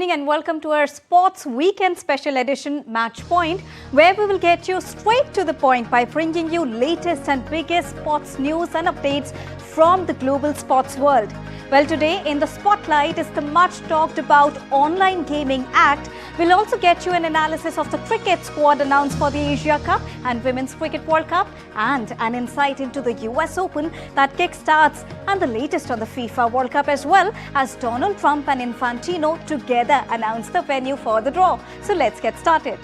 evening and welcome to our Sports Weekend Special Edition Match Point, where we will get you straight to the point by bringing you latest and biggest sports news and updates from the global sports world. Well, today in the spotlight is the much talked about Online Gaming Act. We'll also get you an analysis of the cricket squad announced for the Asia Cup and Women's Cricket World Cup, and an insight into the US Open that kickstarts, and the latest on the FIFA World Cup, as well as Donald Trump and Infantino together announce the venue for the draw. So let's get started.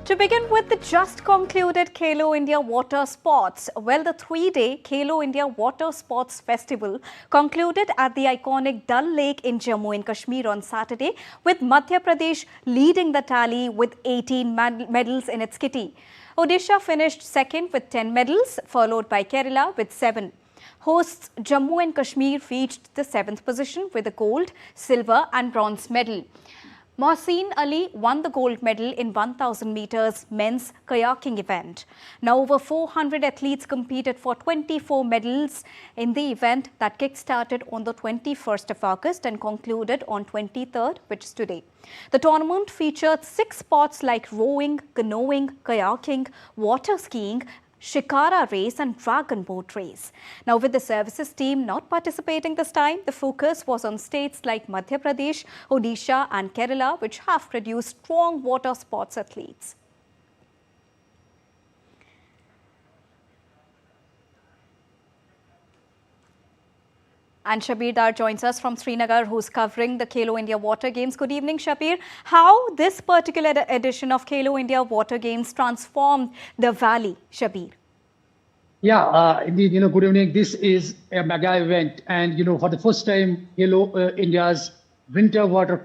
To begin with the just concluded Khelo India Water Sports. Well, the three-day Khelo India Water Sports Festival concluded at the iconic Dal Lake in Jammu and Kashmir on Saturday, with Madhya Pradesh leading the tally with 18 medals in its kitty. Odisha finished second with 10 medals, followed by Kerala with 7. Hosts Jammu and Kashmir reached the 7th position with a gold, silver and bronze medal. Mohsin Ali won the gold medal in 1000 meters men's kayaking event. Now over 400 athletes competed for 24 medals in the event that kick-started on the 21st of August and concluded on 23rd, which is today. The tournament featured 6 sports like rowing, canoeing, kayaking, water skiing, Shikara race and dragon boat race. Now, with the services team not participating this time, the focus was on states like Madhya Pradesh, Odisha and Kerala, which have produced strong water sports athletes. And Shabir Dar joins us from Srinagar, who's covering the Khelo India Water Games. Good evening, Shabir. How this particular edition of Khelo India Water Games transformed the valley, Shabir? Yeah, indeed, good evening. This is a mega event. And, for the first time, Khelo India's water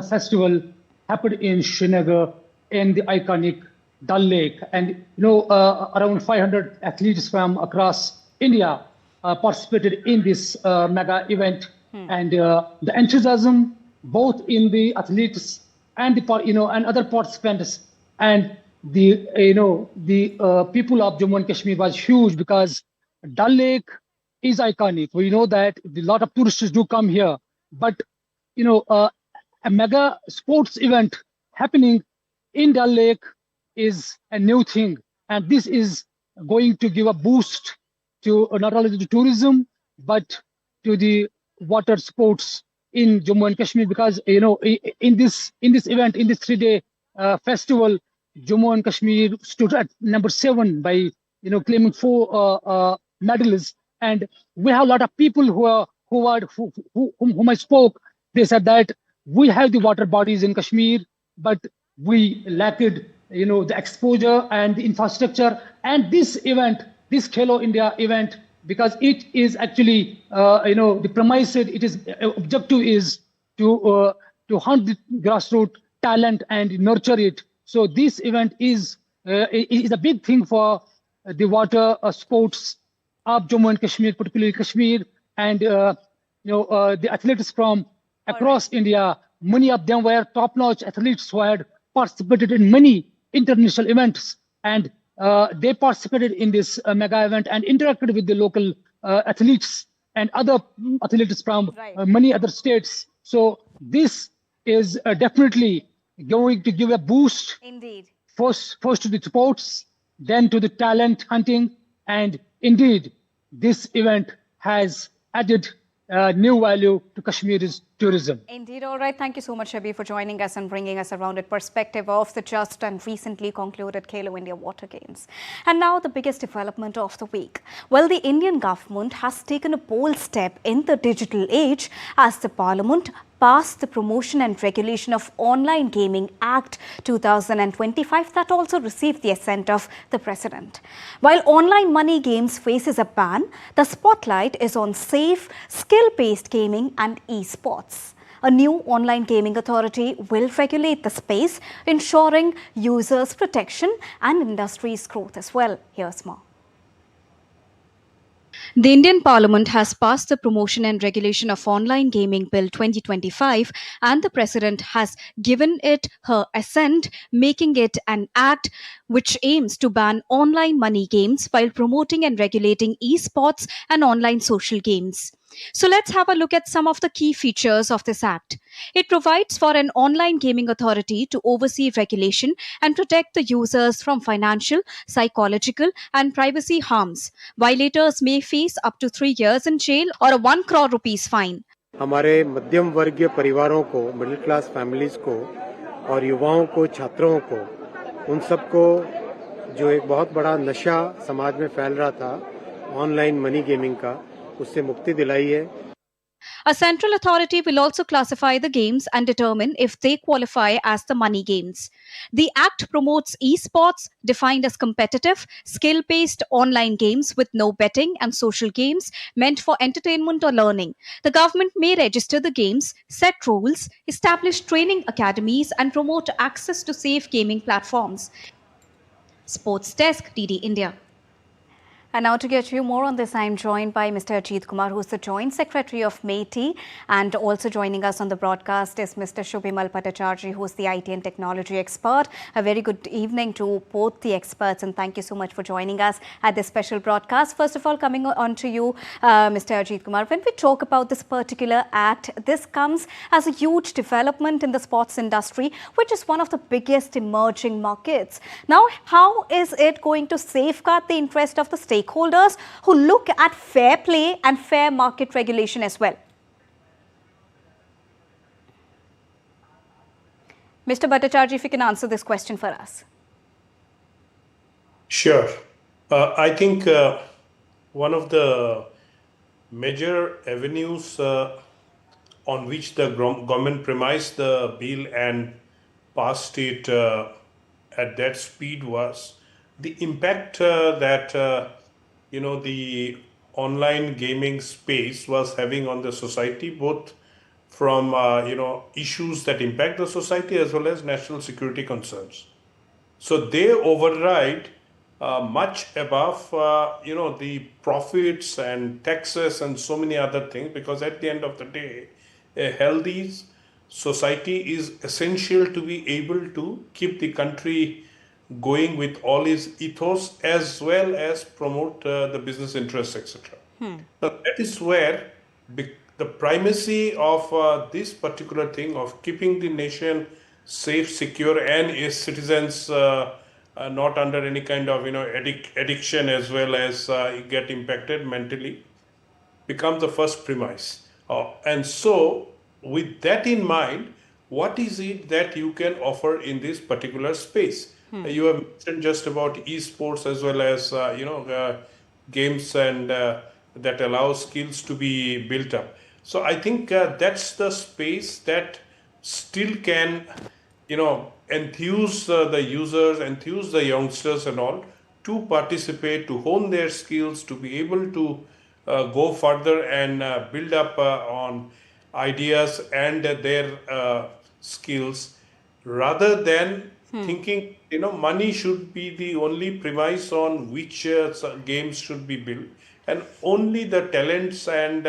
festival happened in Srinagar in the iconic Dal Lake. And, around 500 athletes from across India participated in this mega event, and the enthusiasm both in the athletes and the and other participants and the people of Jammu and Kashmir was huge, because Dal Lake is iconic. We know that a lot of tourists do come here, but a mega sports event happening in Dal Lake is a new thing, and this is going to give a boost to not only the tourism but to the water sports in Jammu and Kashmir, because in this event, in this 3-day festival, Jammu and Kashmir stood at number 7 by claiming 4 medals. And we have a lot of people whom I spoke. They said that we have the water bodies in Kashmir, but we lacked the exposure and the infrastructure. And this event, this Khelo India event, because it is actually, the premise, objective is to hunt the grassroots talent and nurture it. So this event is a big thing for the water sports of Jammu and Kashmir, particularly Kashmir, and the athletes from across India. Many of them were top-notch athletes who had participated in many international events, and they participated in this mega event and interacted with the local athletes and other athletes from many other states. So this is definitely going to give a boost. Indeed. First to the sports, then to the talent hunting, and indeed, this event has added new value to Kashmir's tourism. Indeed. All right. Thank you so much, Shabir, for joining us and bringing us a rounded perspective of the just and recently concluded Khelo India Water Games. And now the biggest development of the week. Well, the Indian government has taken a bold step in the digital age as the Parliament passed the Promotion and Regulation of Online Gaming Act 2025 that also received the assent of the President. While online money games faces a ban, the spotlight is on safe, skill-based gaming and e-sports. A new online gaming authority will regulate the space, ensuring users' protection and industry's growth as well. Here's more. The Indian Parliament has passed the Promotion and Regulation of Online Gaming Bill 2025, and the President has given it her assent, making it an act which aims to ban online money games while promoting and regulating esports and online social games. So let's have a look at some of the key features of this act. It provides for an online gaming authority to oversee regulation and protect the users from financial, psychological, and privacy harms. Violators may face up to 3 years in jail or a 1 crore rupees fine. हमारे मध्यम वर्गीय परिवारों को, middle class families को और युवाओं को, छात्रों को, उन सबको जो एक बहुत बड़ा नशा समाज में फैल रहा था ऑनलाइन मनी गेमिंग का, उससे मुक्ति दिलाई है. A central authority will also classify the games and determine if they qualify as the money games. The Act promotes esports, defined as competitive, skill based online games with no betting and social games meant for entertainment or learning. The government may register the games, set rules, establish training academies, and promote access to safe gaming platforms. Sports Desk, DD India. And now to get you more on this, I'm joined by Mr. Ajit Kumar, who's the Joint Secretary of MeitY, and also joining us on the broadcast is Mr. Shubhimal Bhattacharjee, who's the IT and technology expert. A very good evening to both the experts, and thank you so much for joining us at this special broadcast. First of all, coming on to you, Mr. Ajit Kumar, when we talk about this particular act, this comes as a huge development in the sports industry, which is one of the biggest emerging markets. Now, how is it going to safeguard the interest of the stakeholders who look at fair play and fair market regulation as well? Mr. Bhattacharjee, if you can answer this question for us. Sure. I think one of the major avenues on which the government premised the bill and passed it at that speed was the impact that the online gaming space was having on the society, both from issues that impact the society as well as national security concerns. So they override much above the profits and taxes and so many other things, because at the end of the day, a healthy society is essential to be able to keep the country going with all its ethos as well as promote the business interests, etc. Now, that is where the primacy of this particular thing of keeping the nation safe, secure, and its citizens not under any kind of addiction as well as get impacted mentally becomes the first premise. And so, with that in mind, what is it that you can offer in this particular space? You have mentioned just about esports as well as games and that allow skills to be built up. So I think that's the space that still can enthuse the users, enthuse the youngsters and all to participate, to hone their skills, to be able to go further and build up on ideas and their skills, rather than thinking money should be the only premise on which games should be built, and only the talents and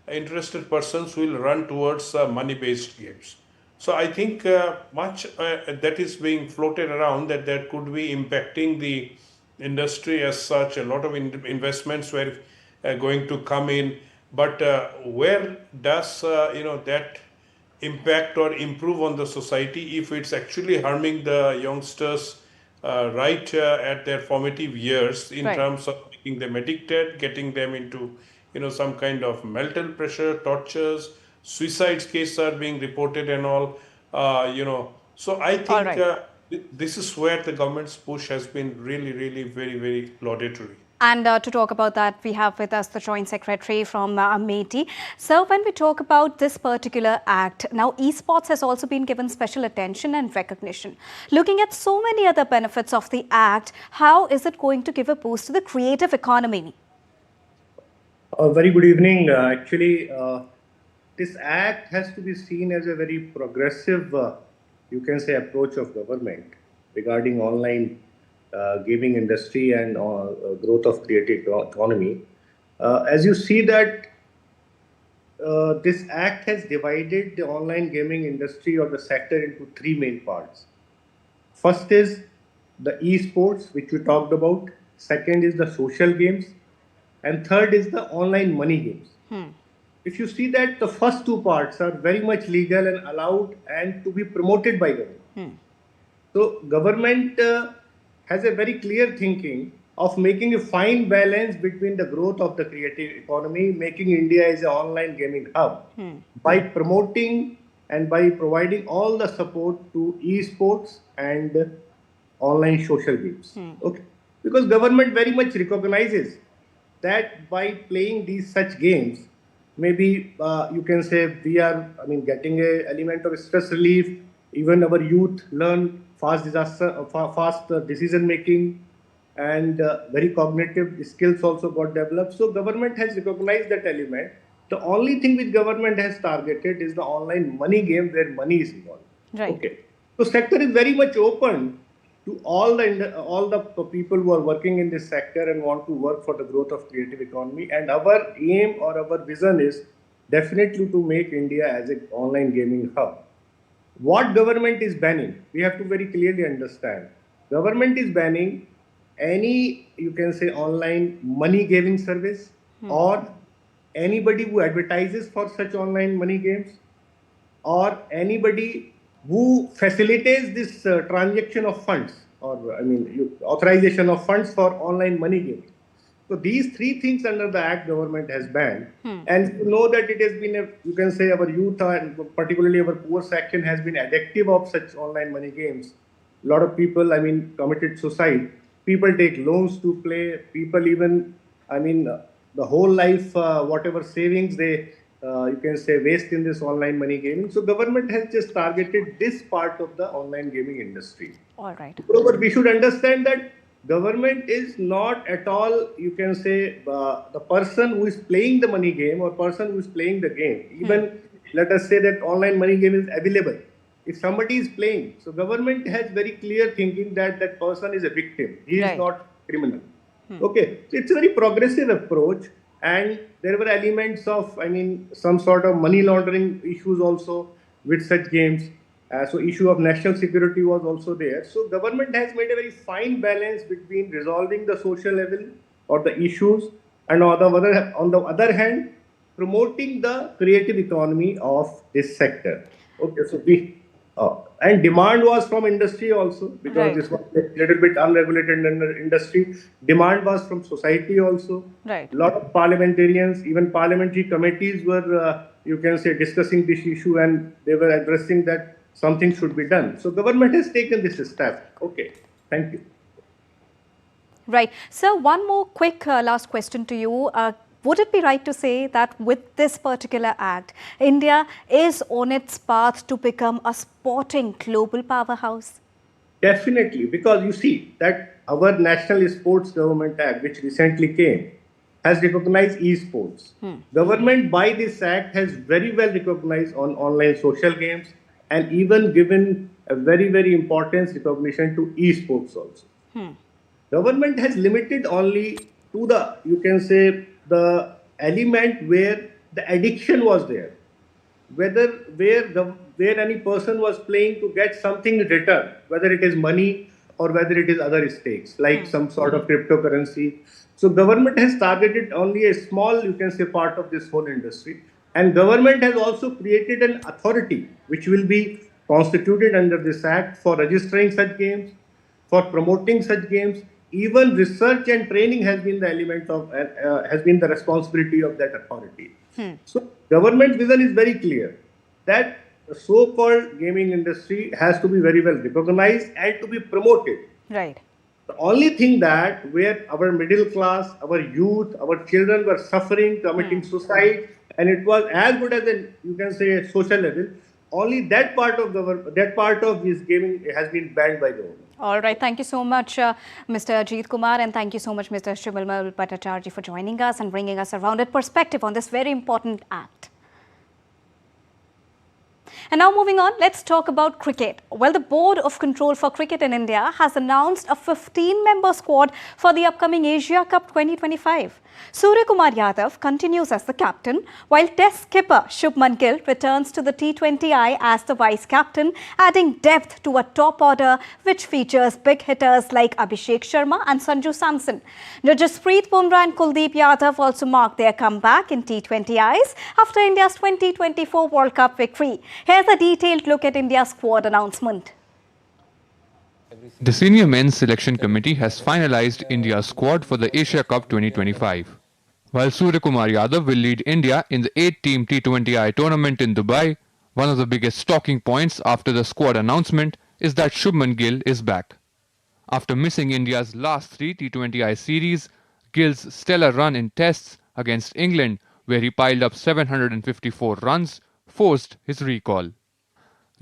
interested persons will run towards money-based games. So I think much that is being floated around that could be impacting the industry as such. A lot of investments were going to come in, but where does that impact or improve on the society if it's actually harming the youngsters right at their formative years in terms of making them addicted, getting them into some kind of mental pressure, tortures, suicide cases are being reported and all. So I think this is where the government's push has been really, really very, very laudatory. And to talk about that, we have with us the Joint Secretary from MeitY. So when we talk about this particular act, now esports has also been given special attention and recognition. Looking at so many other benefits of the act, how is it going to give a boost to the creative economy? Very good evening. Actually, this act has to be seen as a very progressive, you can say, approach of government regarding online gaming industry and growth of creative economy. As you see that this act has divided the online gaming industry or the sector into three main parts. First is the esports, which we talked about. Second is the social games. And third is the online money games. If you see that the first two parts are very much legal and allowed and to be promoted by government. So government has a very clear thinking of making a fine balance between the growth of the creative economy, making India as an online gaming hub by promoting and by providing all the support to esports and online social games. Okay, because government very much recognizes that by playing these such games, maybe you can say we are, getting a element of stress relief. Even our youth learn fast decision making, and very cognitive skills also got developed. So government has recognized that element. The only thing which government has targeted is the online money game where money is involved. Right. Okay. So sector is very much open to all the people who are working in this sector and want to work for the growth of creative economy. And our aim or our vision is definitely to make India as an online gaming hub. What government is banning? We have to very clearly understand. Government is banning any, you can say, online money gaming service or anybody who advertises for such online money games or anybody who facilitates this transaction of funds or authorization of funds for online money games. So these three things under the act government has banned. And you know that it has been, you can say our youth and particularly our poor section has been addictive of such online money games. A lot of people, committed suicide. People take loans to play. People even, the whole life, whatever savings they, you can say, waste in this online money gaming. So government has just targeted this part of the online gaming industry. All right. But we should understand that government is not at all, you can say, the person who is playing the money game or person who is playing the game. Even let us say that online money game is available. If somebody is playing, so government has very clear thinking that that person is a victim. He is not criminal. Okay, so it's a very progressive approach, and there were elements of, some sort of money laundering issues also with such games. So issue of national security was also there. So government has made a very fine balance between resolving the social level or the issues, and on the other hand, promoting the creative economy of this sector. Okay, so and demand was from industry also, because this was a little bit unregulated industry. Demand was from society also. Right. A lot of parliamentarians, even parliamentary committees were, you can say, discussing this issue, and they were addressing that something should be done. So government has taken this step. Okay, thank you. Right. So one more quick last question to you. Would it be right to say that with this particular act, India is on its path to become a sporting global powerhouse? Definitely, because you see that our National Sports Government Act, which recently came, has recognized esports. Government by this act has very well recognized on online social games and even given a very, very important recognition to esports also. Government has limited only to the, you can say, the element where the addiction was there, where any person was playing to get something in return, whether it is money or whether it is other stakes, like some sort of cryptocurrency. So government has targeted only a small, you can say, part of this whole industry. And government has also created an authority which will be constituted under this act for registering such games, for promoting such games. Even research and training has been the element of, has been the responsibility of that authority. So government vision is very clear that the so-called gaming industry has to be very well recognized and to be promoted. Right. The only thing that where our middle class, our youth, our children were suffering, committing suicide, and it was as good as a, you can say, a social level, only that part of this gaming has been banned by government. All right. Thank you so much, Mr. Ajit Kumar, and thank you so much, Mr. Shrimalmal Bhattacharjee, for joining us and bringing us a rounded perspective on this very important act. And now moving on, let's talk about cricket. Well, the Board of Control for Cricket in India has announced a 15-member squad for the upcoming Asia Cup 2025. Suryakumar Yadav continues as the captain, while Test skipper Shubman Gill returns to the T20I as the vice-captain, adding depth to a top order which features big hitters like Abhishek Sharma and Sanju Samson. Jasprit Bumrah and Kuldeep Yadav also marked their comeback in T20Is after India's 2024 World Cup victory. Here's a detailed look at India's squad announcement. The Senior Men's Selection Committee has finalized India's squad for the Asia Cup 2025. While Suryakumar Yadav will lead India in the 8-team T20I tournament in Dubai, one of the biggest talking points after the squad announcement is that Shubman Gill is back. After missing India's last 3 T20I series, Gill's stellar run in tests against England, where he piled up 754 runs, forced his recall.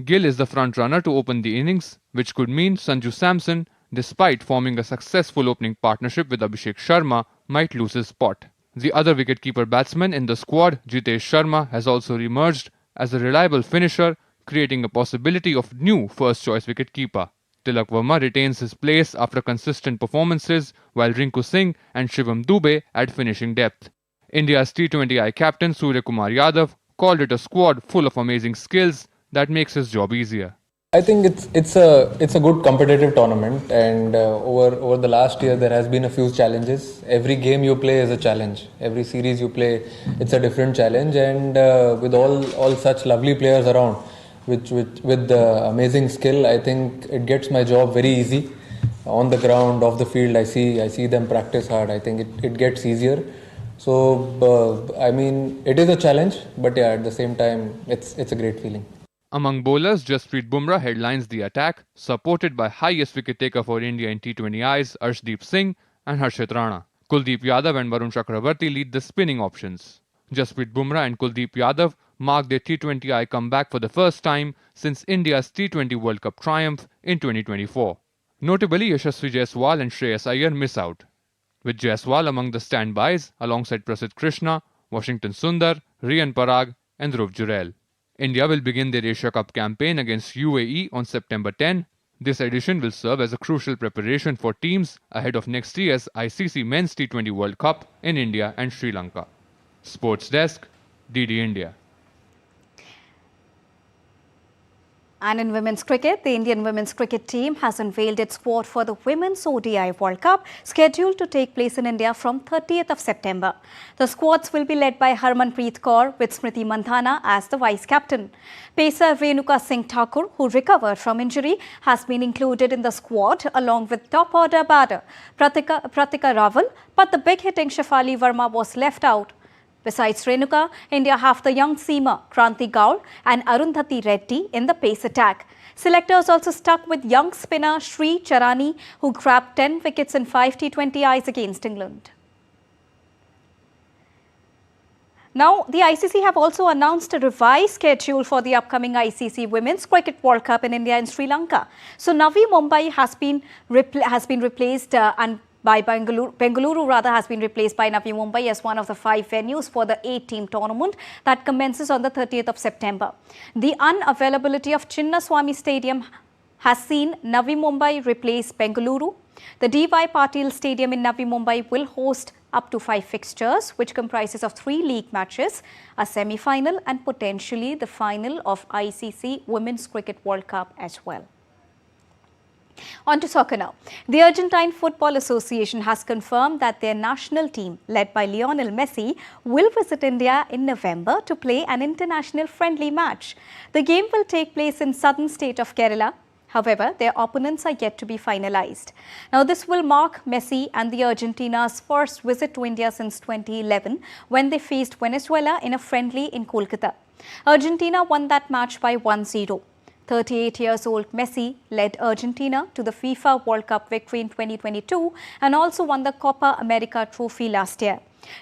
Gill is the front-runner to open the innings, which could mean Sanju Samson, despite forming a successful opening partnership with Abhishek Sharma, might lose his spot. The other wicketkeeper batsman in the squad, Jitesh Sharma, has also emerged as a reliable finisher, creating a possibility of new first-choice wicketkeeper. Tilak Verma retains his place after consistent performances, while Rinku Singh and Shivam Dube add finishing depth. India's T20I captain Suryakumar Yadav called it a squad full of amazing skills that makes his job easier. I think it's a good competitive tournament, and over the last year there has been a few challenges. Every game you play is a challenge. Every series you play, it's a different challenge, and with all such lovely players around, with the amazing skill, I think it gets my job very easy. On the ground, off the field, I see them practice hard. I think it gets easier. So I mean, it is a challenge, but yeah, at the same time, it's a great feeling. Among bowlers, Jasprit Bumrah headlines the attack, supported by highest wicket taker for India in T20Is, Arshdeep Singh and Harshit Rana. Kuldeep Yadav and Varun Chakravarti lead the spinning options. Jasprit Bumrah and Kuldeep Yadav marked their T20I comeback for the first time since India's T20 World Cup triumph in 2024. Notably, Yashasvi Jaiswal and Shreyas Iyer miss out, with Jaiswal among the standbys alongside Prasidh Krishna, Washington Sundar, Rian Parag and Dhruv Jurel. India will begin their Asia Cup campaign against UAE on September 10. This edition will serve as a crucial preparation for teams ahead of next year's ICC Men's T20 World Cup in India and Sri Lanka. Sports Desk, DD India. And in women's cricket, the Indian women's cricket team has unveiled its squad for the Women's ODI World Cup, scheduled to take place in India from 30th of September. The squads will be led by Harmanpreet Kaur with Smriti Mandhana as the vice-captain. Pacer Renuka Singh Thakur, who recovered from injury, has been included in the squad along with top-order batter Pratika Raval, but the big-hitting Shafali Verma was left out. Besides Renuka, India have the young seamer Kranti Gaur and Arundhati Reddy in the pace attack. Selectors also stuck with young spinner Sri Charani, who grabbed 10 wickets in 5 T20Is against England. Now, the ICC have also announced a revised schedule for the upcoming ICC Women's Cricket World Cup in India and Sri Lanka. So, Navi Mumbai has been replaced by Bengaluru has been replaced by Navi Mumbai as one of the 5 venues for the 8-team tournament that commences on the 30th of September. The unavailability of Chinnaswamy Stadium has seen Navi Mumbai replace Bengaluru. The D.Y. Patil Stadium in Navi Mumbai will host up to 5 fixtures, which comprises of 3 league matches, a semi-final and potentially the final of ICC Women's Cricket World Cup as well. On to soccer now. The Argentine Football Association has confirmed that their national team, led by Lionel Messi, will visit India in November to play an international friendly match. The game will take place in southern state of Kerala. However, their opponents are yet to be finalized. Now, this will mark Messi and the Argentina's first visit to India since 2011, when they faced Venezuela in a friendly in Kolkata. Argentina won that match by 1-0. 38-year-old Messi led Argentina to the FIFA World Cup victory in 2022 and also won the Copa America trophy last year.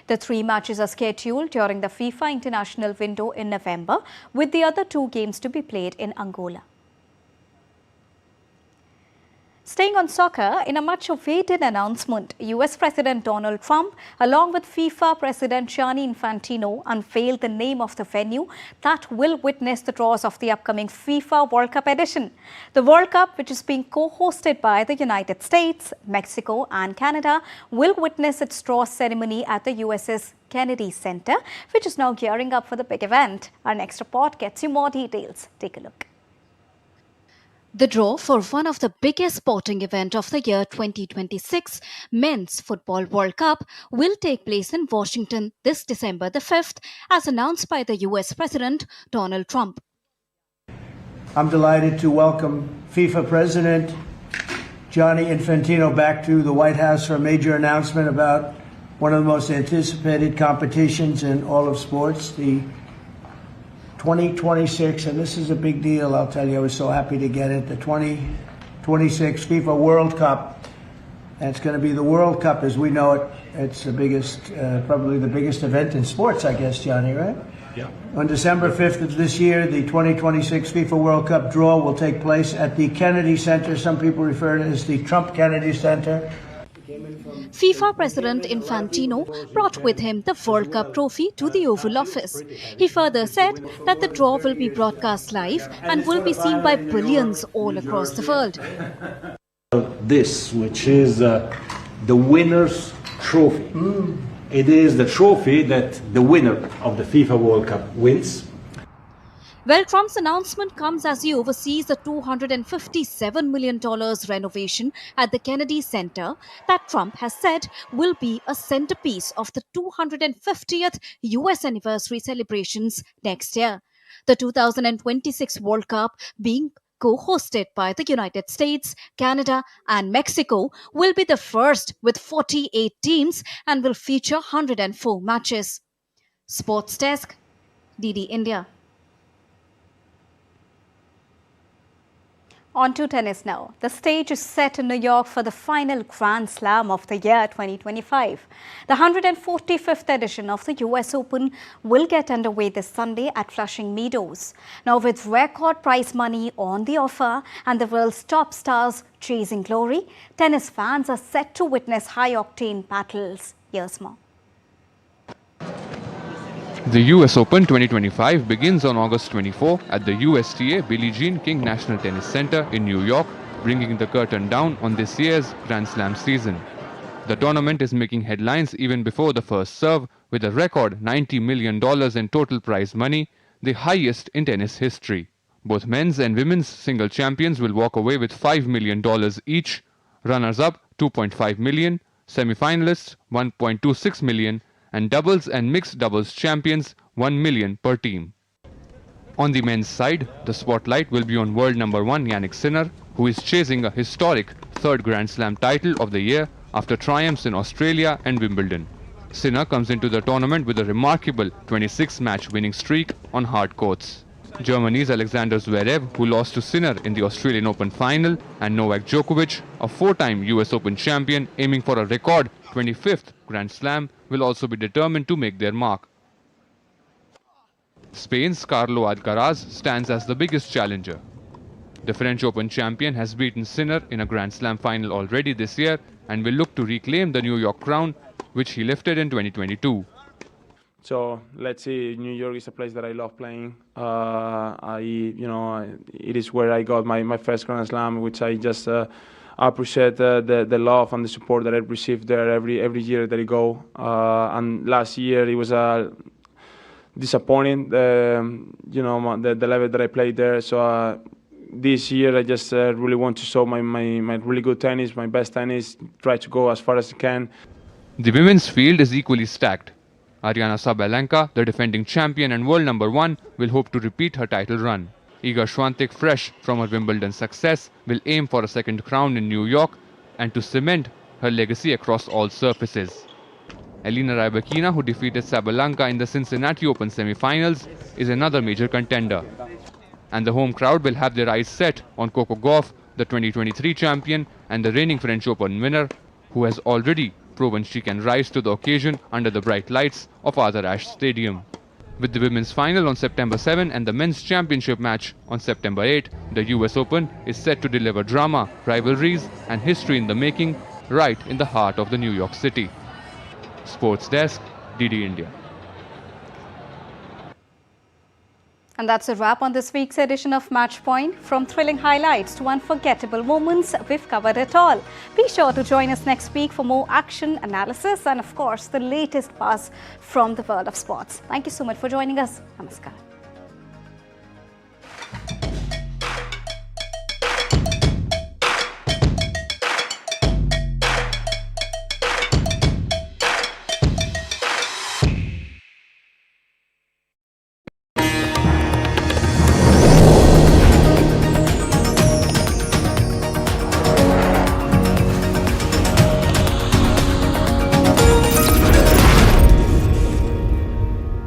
The 3 matches are scheduled during the FIFA international window in November, with the other 2 games to be played in Angola. Staying on soccer, in a much-awaited announcement, US President Donald Trump, along with FIFA President Gianni Infantino, unveiled the name of the venue that will witness the draws of the upcoming FIFA World Cup edition. The World Cup, which is being co-hosted by the United States, Mexico and Canada, will witness its draw ceremony at the US's Kennedy Center, which is now gearing up for the big event. Our next report gets you more details. Take a look. The draw for one of the biggest sporting events of the year 2026, Men's Football World Cup, will take place in Washington this December the 5th, as announced by the US President Donald Trump. I'm delighted to welcome FIFA President Gianni Infantino back to the White House for a major announcement about one of the most anticipated competitions in all of sports, the 2026, and this is a big deal, I'll tell you, I was so happy to get it, the 2026 FIFA World Cup. And it's going to be the World Cup as we know it. It's the biggest, probably the biggest event in sports, I guess, Johnny, right? Yeah. On December 5th of this year, the 2026 FIFA World Cup draw will take place at the Kennedy Center. Some people refer to it as the Trump Kennedy Center. FIFA President Infantino brought with him the World Cup trophy to the Oval Office. He further said that the draw will be broadcast live and will be seen by billions all across the world. This, which is the winner's trophy. It is the trophy that the winner of the FIFA World Cup wins. Well, Trump's announcement comes as he oversees the $257 million renovation at the Kennedy Center that Trump has said will be a centerpiece of the 250th US anniversary celebrations next year. The 2026 World Cup, being co-hosted by the United States, Canada and Mexico, will be the first with 48 teams and will feature 104 matches. Sports Desk, DD India. On to tennis now. The stage is set in New York for the final Grand Slam of the year 2025. The 145th edition of the US Open will get underway this Sunday at Flushing Meadows. Now, with record prize money on the offer and the world's top stars chasing glory, tennis fans are set to witness high-octane battles. Here's more. The US Open 2025 begins on August 24 at the USTA Billie Jean King National Tennis Center in New York, bringing the curtain down on this year's Grand Slam season. The tournament is making headlines even before the first serve, with a record $90 million in total prize money, the highest in tennis history. Both men's and women's single champions will walk away with $5 million each, runners-up $2.5 million, semi-finalists $1.26 million, and doubles and mixed doubles champions $1 million per team. On the men's side, the spotlight will be on world number 1 Jannik Sinner, who is chasing a historic third Grand Slam title of the year after triumphs in Australia and Wimbledon. Sinner comes into the tournament with a remarkable 26-match winning streak on hard courts. Germany's Alexander Zverev, who lost to Sinner in the Australian Open final, and Novak Djokovic, a 4-time US Open champion aiming for a record 25th Grand Slam, will also be determined to make their mark. Spain's Carlo Alcaraz stands as the biggest challenger. The French Open champion has beaten Sinner in a Grand Slam final already this year and will look to reclaim the New York crown, which he lifted in 2022. So let's see. New York is a place that I love playing. It is where I got my first Grand Slam, which I just appreciate the love and the support that I received there every year that I go. And last year it was disappointing, the level that I played there. So this year I just really want to show my really good tennis, my best tennis, try to go as far as I can. The women's field is equally stacked. Aryna Sabalenka, the defending champion and world number 1, will hope to repeat her title run. Iga Swiatek, fresh from her Wimbledon success, will aim for a second crown in New York and to cement her legacy across all surfaces. Elena Rybakina, who defeated Sabalenka in the Cincinnati Open semi-finals, is another major contender. And the home crowd will have their eyes set on Coco Gauff, the 2023 champion and the reigning French Open winner, who has already proven she can rise to the occasion under the bright lights of Arthur Ashe Stadium. With the women's final on September 7 and the men's championship match on September 8, the US Open is set to deliver drama, rivalries and history in the making right in the heart of the New York City. Sports Desk, DD India. And that's a wrap on this week's edition of Match Point. From thrilling highlights to unforgettable moments, we've covered it all. Be sure to join us next week for more action, analysis and of course the latest buzz from the world of sports. Thank you so much for joining us. Namaskar.